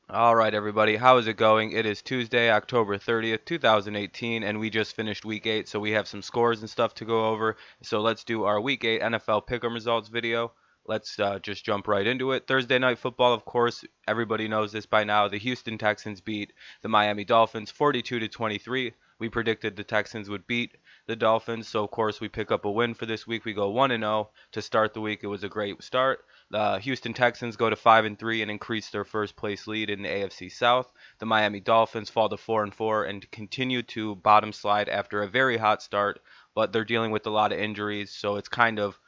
All right, everybody, how is it going? It is Tuesday, October 30th, 2018, and we just finished Week 8, so we have some scores and stuff to go over. So let's do our Week 8 NFL Pick'em results video. Let's just jump right into it. Thursday Night Football, of course, everybody knows this by now. The Houston Texans beat the Miami Dolphins 42 to 23. We predicted the Texans would beat the Dolphins, so of course we pick up a win for this week. We go 1-0 to start the week. It was a great start. The Houston Texans go to 5-3 and increase their first place lead in the AFC South. The Miami Dolphins fall to 4-4 and continue to bottom slide after a very hot start, but they're dealing with a lot of injuries, so it's kind of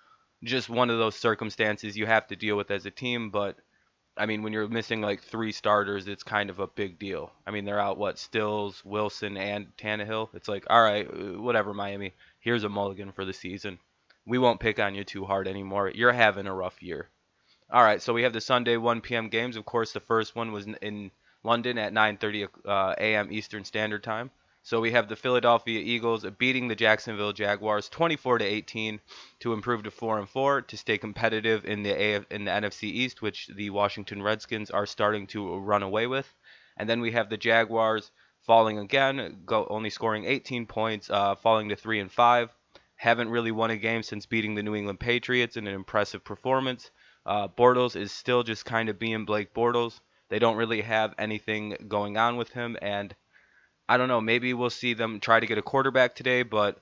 just one of those circumstances you have to deal with as a team. But I mean, when you're missing like three starters, it's kind of a big deal. I mean, they're out Stills, Wilson, and Tannehill. It's like, all right, whatever, Miami. Here's a mulligan for the season. We won't pick on you too hard anymore. You're having a rough year. All right, so we have the Sunday 1 p.m. games. Of course, the first one was in London at 9:30 a.m. Eastern Standard Time. So we have the Philadelphia Eagles beating the Jacksonville Jaguars 24 to 18 to improve to 4-4 to stay competitive in the NFC East, which the Washington Redskins are starting to run away with. And then we have the Jaguars falling again, only scoring 18 points, falling to 3-5. Haven't really won a game since beating the New England Patriots in an impressive performance. Bortles is still just kind of being Blake Bortles. They don't really have anything going on with him, and I don't know. Maybe we'll see them try to get a quarterback today, but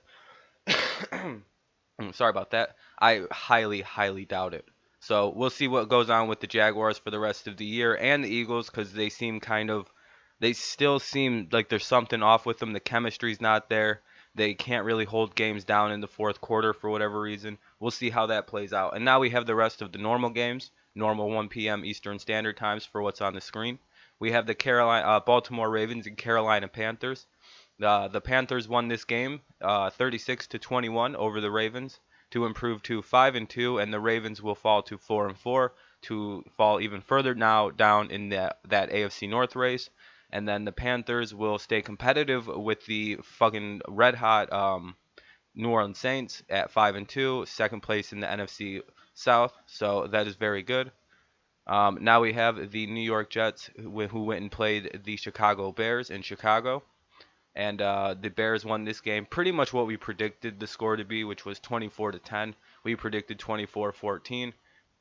sorry about that. I highly, highly doubt it. So we'll see what goes on with the Jaguars for the rest of the year and the Eagles because they still seem like there's something off with them. The chemistry's not there. They can't really hold games down in the fourth quarter for whatever reason. We'll see how that plays out. And now we have the rest of the normal games, normal 1 p.m. Eastern Standard Times for what's on the screen. We have the Baltimore Ravens and Carolina Panthers. The Panthers won this game 36 to 21 over the Ravens to improve to 5-2, and the Ravens will fall to 4-4 to fall even further now down in that AFC North race. And then the Panthers will stay competitive with the fucking red hot New Orleans Saints at 5-2, second place in the NFC South. So that is very good. Now we have the New York Jets who went and played the Chicago Bears in Chicago. And the Bears won this game pretty much what we predicted the score to be, which was 24 to 10. We predicted 24-14.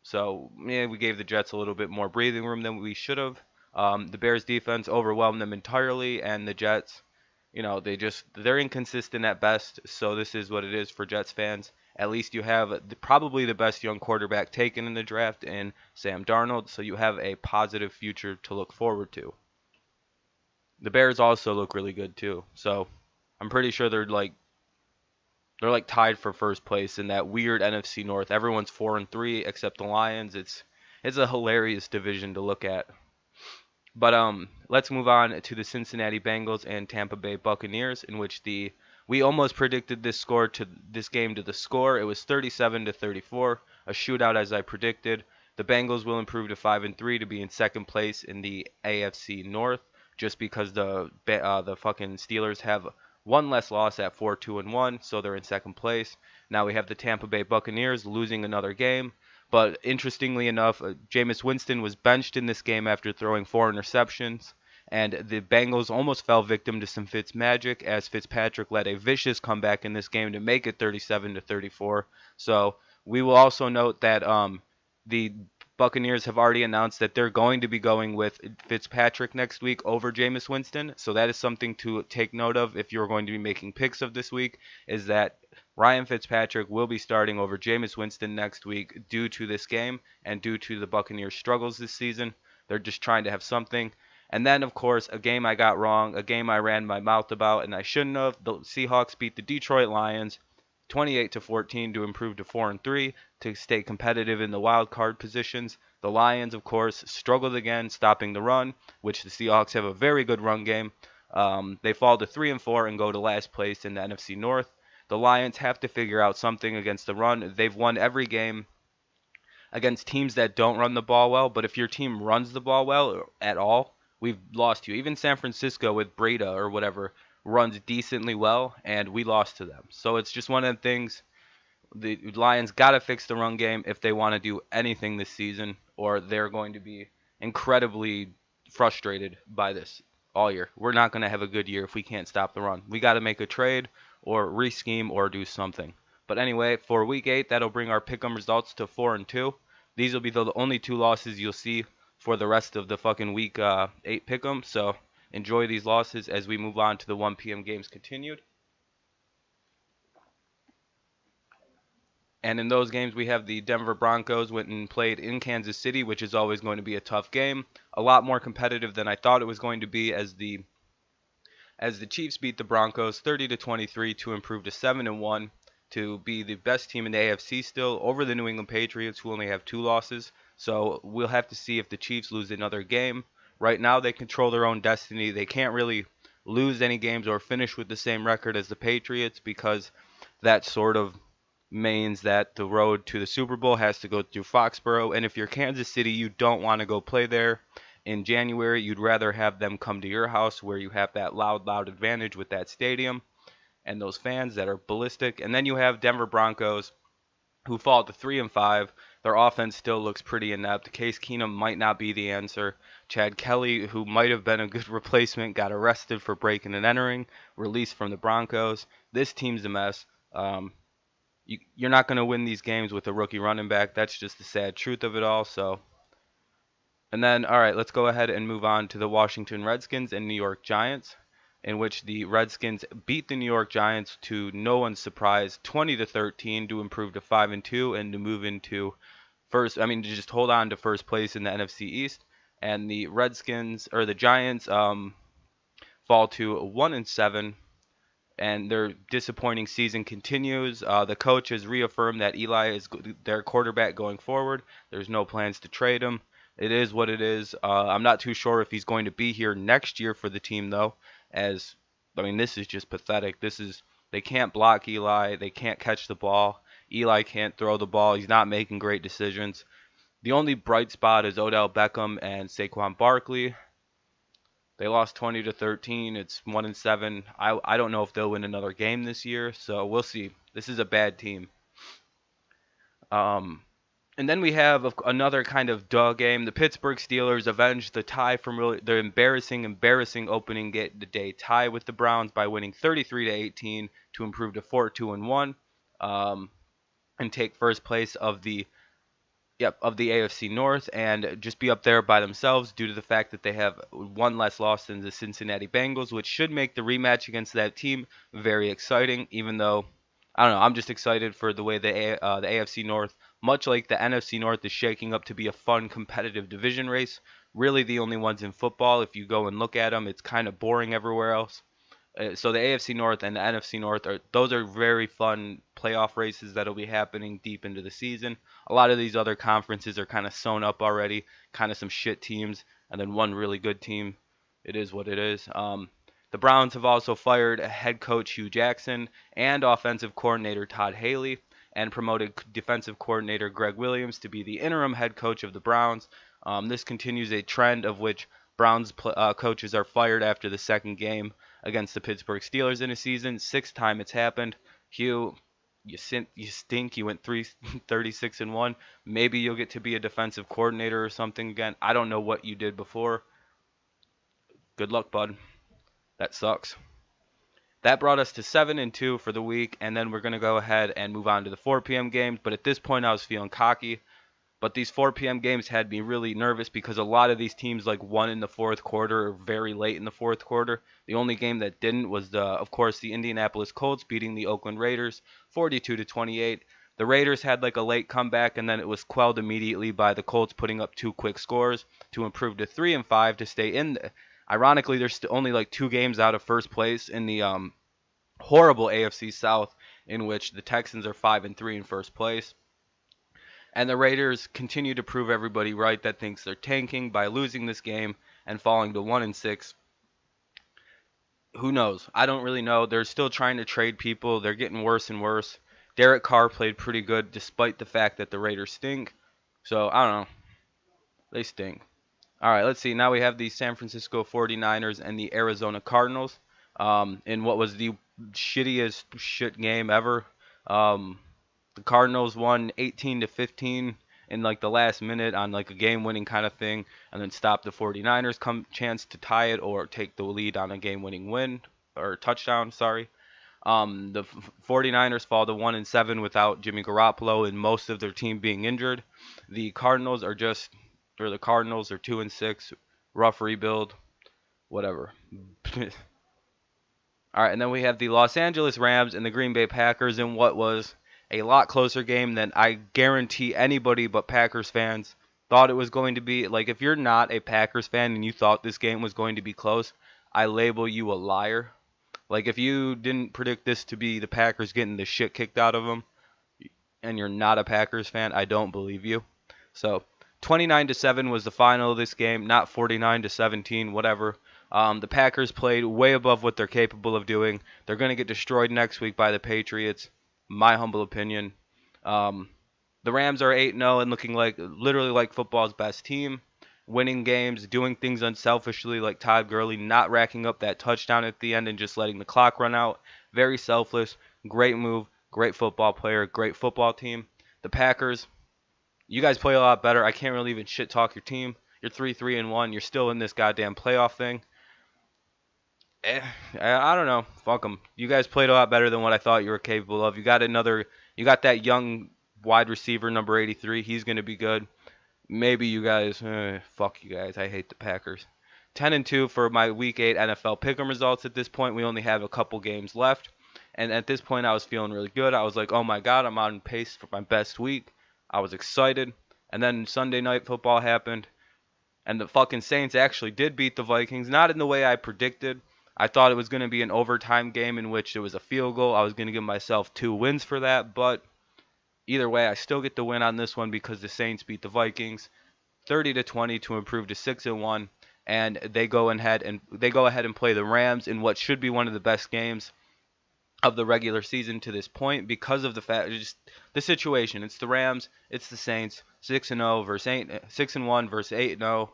So yeah, we gave the Jets a little bit more breathing room than we should have. The Bears defense overwhelmed them entirely, and the Jets, they're inconsistent at best. So this is what it is for Jets fans. At least you have probably the best young quarterback taken in the draft in Sam Darnold, so you have a positive future to look forward to. The Bears also look really good too. So I'm pretty sure they're like tied for first place in that weird NFC North. Everyone's 4-3 except the Lions. It's a hilarious division to look at. But let's move on to the Cincinnati Bengals and Tampa Bay Buccaneers, in which we almost predicted this game to the score. It was 37 to 34, a shootout as I predicted. The Bengals will improve to 5-3 to be in second place in the AFC North, just because the fucking Steelers have one less loss at 4-2-1, so they're in second place. Now we have the Tampa Bay Buccaneers losing another game. But interestingly enough, Jameis Winston was benched in this game after throwing 4 interceptions, and the Bengals almost fell victim to some Fitz magic as Fitzpatrick led a vicious comeback in this game to make it 37 to 34. So we will also note that the Buccaneers have already announced that they're going to be going with Fitzpatrick next week over Jameis Winston. So that is something to take note of if you're going to be making picks of this week, is that Ryan Fitzpatrick will be starting over Jameis Winston next week due to this game and due to the Buccaneers' struggles this season. They're just trying to have something. And then, of course, a game I got wrong, a game I ran my mouth about, and I shouldn't have. The Seahawks beat the Detroit Lions 28 to 14 to improve to 4-3 to stay competitive in the wild card positions. The Lions, of course, struggled again stopping the run, which the Seahawks have a very good run game. They fall to 3-4 and go to last place in the NFC North. The Lions have to figure out something against the run. They've won every game against teams that don't run the ball well, but if your team runs the ball well at all, we've lost you. Even San Francisco with Breda or whatever runs decently well, and we lost to them. So it's just one of the things. The Lions got to fix the run game if they want to do anything this season, or they're going to be incredibly frustrated by this all year. We're not going to have a good year if we can't stop the run. We got to make a trade or rescheme or do something. But anyway, for week 8, that'll bring our pick'em results to 4-2. These will be the only 2 losses you'll see for the rest of the fucking week 8 pick'em. So enjoy these losses as we move on to the 1 p.m. games continued. And in those games, we have the Denver Broncos went and played in Kansas City, which is always going to be a tough game. A lot more competitive than I thought it was going to be, as the Chiefs beat the Broncos 30-23 to improve to 7-1 to be the best team in the AFC still over the New England Patriots, who only have 2 losses. So we'll have to see if the Chiefs lose another game. Right now, they control their own destiny. They can't really lose any games or finish with the same record as the Patriots, because that sort of means that the road to the Super Bowl has to go through Foxborough. And if you're Kansas City, you don't want to go play there in January. You'd rather have them come to your house, where you have that loud advantage with that stadium and those fans that are ballistic. And then you have Denver Broncos, who fall to 3-5. Their offense still looks pretty inept. Case Keenum might not be the answer. Chad Kelly, who might have been a good replacement, got arrested for breaking and entering, released from the Broncos. This team's a mess. You're not going to win these games with a rookie running back. That's just the sad truth of it all. So, and then, all right, let's go ahead and move on to the Washington Redskins and New York Giants, in which the Redskins beat the New York Giants to no one's surprise, 20-13, to improve to 5-2 and to move into to just hold on to first place in the NFC East. And the Giants fall to 1-7. And their disappointing season continues. The coach has reaffirmed that Eli is their quarterback going forward. There's no plans to trade him. It is what it is. I'm not too sure if he's going to be here next year for the team, though, this is just pathetic. They can't block Eli. They can't catch the ball. Eli can't throw the ball. He's not making great decisions. The only bright spot is Odell Beckham and Saquon Barkley. They lost 20-13. It's 1-7. I don't know if they'll win another game this year, so we'll see. This is a bad team. And then we have another kind of duh game. The Pittsburgh Steelers avenged the tie from their embarrassing opening day tie with the Browns by winning 33-18 to improve to 4-2-1, and take first place of the AFC North, and just be up there by themselves due to the fact that they have 1 less loss than the Cincinnati Bengals, which should make the rematch against that team very exciting. Even though, I don't know, I'm just excited for the way the AFC North, much like the NFC North, is shaking up to be a fun, competitive division race. Really the only ones in football. If you go and look at them, it's kind of boring everywhere else. So the AFC North and the NFC North are very fun playoff races that'll be happening deep into the season. A lot of these other conferences are kind of sewn up already, kind of some shit teams, and then one really good team. It is what it is. The Browns have also fired head coach Hugh Jackson and offensive coordinator Todd Haley, and promoted defensive coordinator Greg Williams to be the interim head coach of the Browns. This continues a trend of which Browns coaches are fired after the second game against the Pittsburgh Steelers in a season. 6th time it's happened. Hugh, you stink. You went 36-1. Maybe you'll get to be a defensive coordinator or something again. I don't know what you did before. Good luck, bud. That sucks. That brought us to 7-2 for the week, and then we're going to go ahead and move on to the 4 p.m. games. But at this point, I was feeling cocky. But these 4 p.m. games had me really nervous, because a lot of these teams won in the fourth quarter or very late in the fourth quarter. The only game that didn't was of course, the Indianapolis Colts beating the Oakland Raiders 42-28. The Raiders had a late comeback, and then it was quelled immediately by the Colts putting up 2 quick scores to improve to 3-5 to stay in. Ironically, they're only 2 games out of first place in the horrible AFC South, in which the Texans are 5-3 in first place. And the Raiders continue to prove everybody right that thinks they're tanking by losing this game and falling to 1-6. Who knows? I don't really know. They're still trying to trade people. They're getting worse and worse. Derek Carr played pretty good despite the fact that the Raiders stink. So, I don't know. They stink. All right, let's see. Now we have the San Francisco 49ers and the Arizona Cardinals in what was the shittiest shit game ever. The Cardinals won 18-15 in like the last minute on like a game-winning kind of thing, and then stop the 49ers come chance to tie it or take the lead on a game-winning win or touchdown. Sorry. The 49ers fall to 1-7 without Jimmy Garoppolo and most of their team being injured. The Cardinals are 2-6, rough rebuild, whatever. All right, and then we have the Los Angeles Rams and the Green Bay Packers in what was a lot closer game than I guarantee anybody but Packers fans thought it was going to be. Like, if you're not a Packers fan and you thought this game was going to be close, I label you a liar. Like, if you didn't predict this to be the Packers getting the shit kicked out of them and you're not a Packers fan, I don't believe you. So, 29-7 was the final of this game, not 49-17, whatever. The Packers played way above what they're capable of doing. They're going to get destroyed next week by the Patriots, my humble opinion. The Rams are 8-0 and looking like literally like football's best team, winning games, doing things unselfishly like Todd Gurley, not racking up that touchdown at the end and just letting the clock run out. Very selfless, great move, great football player, great football team. The Packers, you guys play a lot better. I can't really even shit talk your team. You're 3-3-1. You're still in this goddamn playoff thing. I don't know. Fuck them. You guys played a lot better than what I thought you were capable of. You got that young wide receiver, number 83. He's going to be good. Maybe you guys, fuck you guys. I hate the Packers. 10-2 for my Week 8 NFL Pick'em results at this point. We only have a couple games left. And at this point, I was feeling really good. I was like, oh my God, I'm on pace for my best week. I was excited. And then Sunday Night Football happened. And the fucking Saints actually did beat the Vikings. Not in the way I predicted. I thought it was going to be an overtime game in which it was a field goal. I was going to give myself 2 wins for that. But either way, I still get the win on this one because the Saints beat the Vikings 30-20 to improve to 6-1. And they go ahead and play the Rams in what should be one of the best games of the regular season to this point because of the fact, just the situation. It's the Rams, it's the Saints, 6-0 versus 6-1 versus 8-0.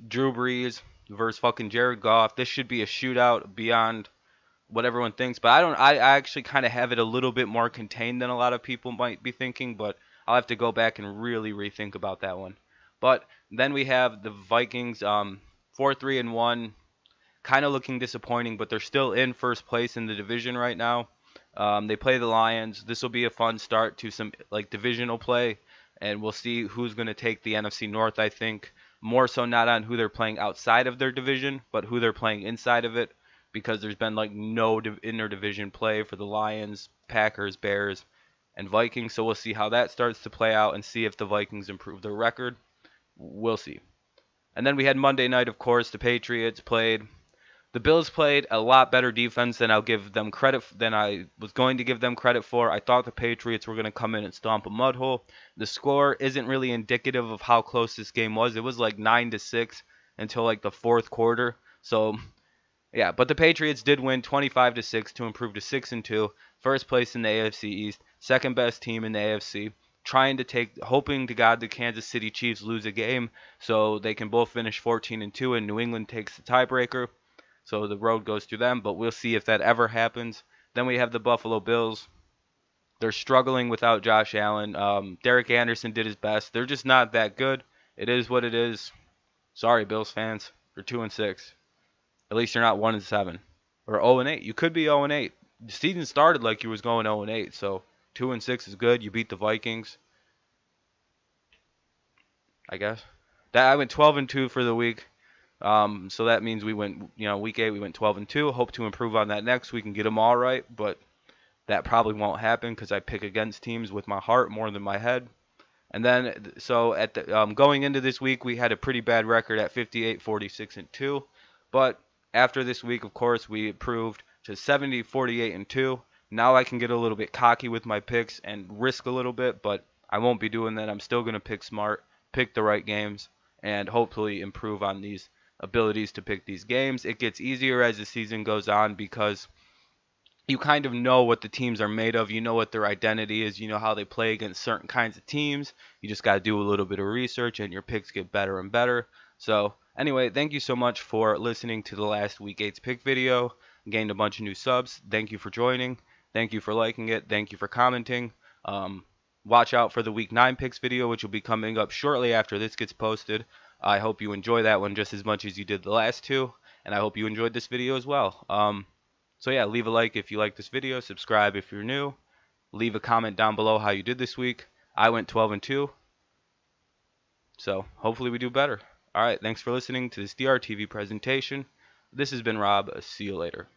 Drew Brees versus fucking Jared Goff. This should be a shootout beyond what everyone thinks, but I actually kind of have it a little bit more contained than a lot of people might be thinking, but I'll have to go back and really rethink about that one. But then we have the Vikings, 4-3-1. Kind of looking disappointing, but they're still in first place in the division right now. They play the Lions. This will be a fun start to some like divisional play, and we'll see who's going to take the NFC North, I think. More so not on who they're playing outside of their division, but who they're playing inside of it, because there's been like no inter-division play for the Lions, Packers, Bears, and Vikings. So we'll see how that starts to play out and see if the Vikings improve their record. We'll see. And then we had Monday night, of course. The Patriots played. The Bills played a lot better defense than I was going to give them credit for. I thought the Patriots were going to come in and stomp a mud hole. The score isn't really indicative of how close this game was. It was like 9-6 until like the fourth quarter. So, yeah, but the Patriots did win 25-6 to improve to 6-2, first place in the AFC East, second best team in the AFC. Hoping to God the Kansas City Chiefs lose a game so they can both finish 14-2 and New England takes the tiebreaker. So the road goes to them, but we'll see if that ever happens. Then we have the Buffalo Bills. They're struggling without Josh Allen. Derek Anderson did his best. They're just not that good. It is what it is. Sorry, Bills fans. You're 2-6. At least you're not 1-7 or 0-8. You could be 0-8. The season started like you was going 0-8, so 2-6 is good. You beat the Vikings, I guess. I went 12-2 for the week. So that means we went, week 8 we went 12-2. Hope to improve on that next week and get them all right, but that probably won't happen because I pick against teams with my heart more than my head. And then, so at the going into this week, we had a pretty bad record at 58-46-2. But after this week, of course, we improved to 70-48-2. Now I can get a little bit cocky with my picks and risk a little bit, but I won't be doing that. I'm still going to pick smart, pick the right games, and hopefully improve on these abilities to pick these games. It gets easier as the season goes on because you kind of know what the teams are made of. You know what their identity is. You know how they play against certain kinds of teams. You just got to do a little bit of research and your picks get better and better. So anyway, thank you so much for listening to the last Week 8's pick video. Gained a bunch of new subs. Thank you for joining. Thank you for liking it. Thank you for commenting. watch out for the Week 9 picks video, which will be coming up shortly after this gets posted. I hope you enjoy that one just as much as you did the last two, and I hope you enjoyed this video as well. So yeah, leave a like if you like this video, subscribe if you're new, leave a comment down below how you did this week. I went 12-2, so hopefully we do better. All right, thanks for listening to this DrTV presentation. This has been Rob. See you later.